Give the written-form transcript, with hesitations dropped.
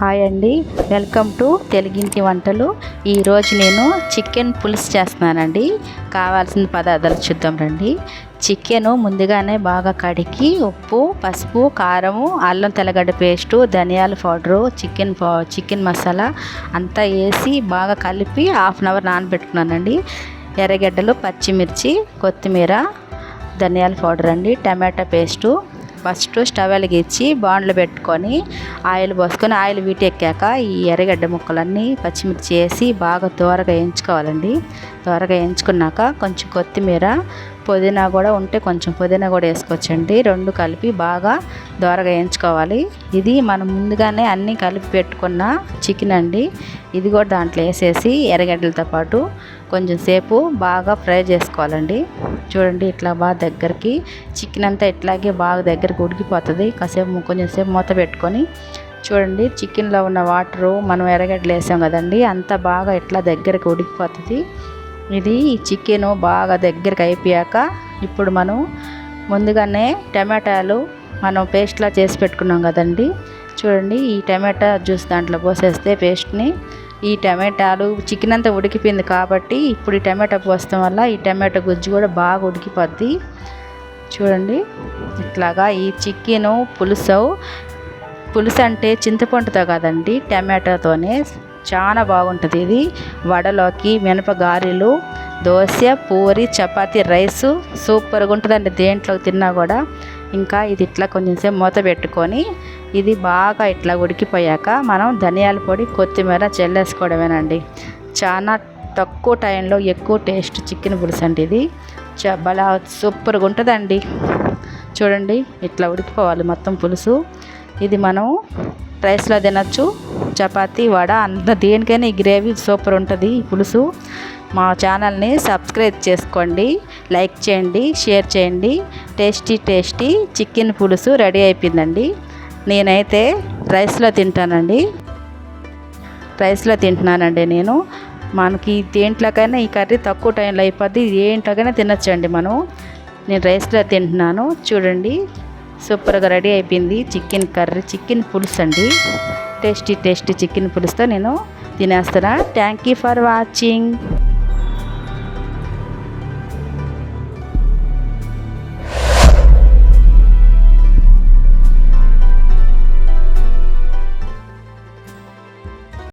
Hi అండి, welcome to Telugu ఇంటి వంటలు. ఈరోజు నేను చికెన్ పులుసు చేస్తున్నానండి. కావాల్సిన పదార్థాలు చూద్దాం రండి. చికెన్ ముందుగానే బాగా కడిగి ఉప్పు, పసుపు, కారము, అల్లం తెల్లగడ్డ పేస్టు, ధనియాల పౌడరు, చికెన్ మసాలా అంతా వేసి బాగా కలిపి హాఫ్ అన్ అవర్ నానబెట్టుకున్నానండి. ఎర్రగడ్డలు, పచ్చిమిర్చి, కొత్తిమీర, ధనియాల పౌడర్ అండి, టమాటా పేస్టు. ఫస్ట్ స్టవ్ వెలిగించి బాండ్లు పెట్టుకొని ఆయిల్ పోసుకొని ఆయిల్ వీటెక్కాక ఈ ఎర్రగడ్డ ముక్కలన్నీ పచ్చిమిర్చి వేసి బాగా దోరగా వేయించుకోవాలండి. దోరగా వేయించుకున్నాక కొంచెం కొత్తిమీర, పుదీనా కూడా ఉంటే కొంచెం పుదీనా కూడా వేసుకోవచ్చండి. రెండు కలిపి బాగా దోరగా వేయించుకోవాలి. ఇది మనం ముందుగానే అన్నీ కలిపి పెట్టుకున్న చికెన్ అండి. ఇది కూడా దాంట్లో వేసేసి ఎర్రగడ్డలతో పాటు కొంచెం సేపు బాగా ఫ్రై చేసుకోవాలండి. చూడండి, ఇట్లా బాగా దగ్గరికి చికెన్ అంతా ఇట్లాగే బాగా దగ్గరికి ఉడికిపోతుంది. కొంచెం సేపు మూత పెట్టుకొని చూడండి, చికెన్లో ఉన్న వాటరు మనం ఎర్రగడ్డలు వేసాం కదండి, అంతా బాగా ఇట్లా దగ్గరికి ఉడికిపోతుంది. ఇది చికెను బాగా దగ్గరికి అయిపోయాక ఇప్పుడు మనం ముందుగానే టమాటాలు మనం పేస్ట్లా చేసి పెట్టుకున్నాం కదండి. చూడండి, ఈ టమాటా జ్యూస్ దాంట్లో పోసేస్తే పేస్ట్ని, ఈ టమాటాలు చికెన్ అంతా ఉడికిపోయింది కాబట్టి ఇప్పుడు ఈ టమాటా పోస్తాం వల్ల ఈ టమాటా గుజ్జు కూడా బాగా ఉడికిపోద్ది. చూడండి, ఇట్లాగా ఈ చికెను పులుసు అంటే చింతపండుతో కాదండి, టమాటాతోనే చాలా బాగుంటుంది. ఇది వడలోకి, మినప గారెలు, దోశ, పూరి, చపాతీ, రైసు సూపర్గా ఉంటుందండి దేంట్లోకి తిన్నా కూడా. ఇంకా ఇది ఇట్లా కొంచెం సేపు మూత పెట్టుకొని ఇది బాగా ఇట్లా ఉడికిపోయాక మనం ధనియాల పొడి, కొత్తిమీర చల్లేసుకోవడమేనండి. చాలా తక్కువ టైంలో ఎక్కువ టేస్ట్ చికెన్ పులుసు అండి. ఇది చాలా సూపర్గా ఉంటుందండి. చూడండి, ఇట్లా ఉడికిపోవాలి మొత్తం పులుసు. ఇది మనం రైస్లో తినచ్చు, చపాతీ, వడ అంత దేనికైనా ఈ గ్రేవీ సూపర్ ఉంటుంది. ఈ పులుసు మా ఛానల్ని సబ్స్క్రైబ్ చేసుకోండి, లైక్ చేయండి, షేర్ చేయండి. టేస్టీ చికెన్ పులుసు రెడీ అయిపోయిందండి. నేనైతే రైస్లో తింటున్నానండి. మనకి దేంట్లోకైనా ఈ కర్రీ తక్కువ టైంలో అయిపోద్ది, ఏంట్లోకైనా తినచ్చండి మనం. నేను రైస్లో తింటున్నాను. చూడండి, సూపర్గా రెడీ అయిపోయింది చికెన్ పులుసు అండి. టేస్టీ చికెన్ పులుసుతో నేను తినేస్తాను. Thank you for watching.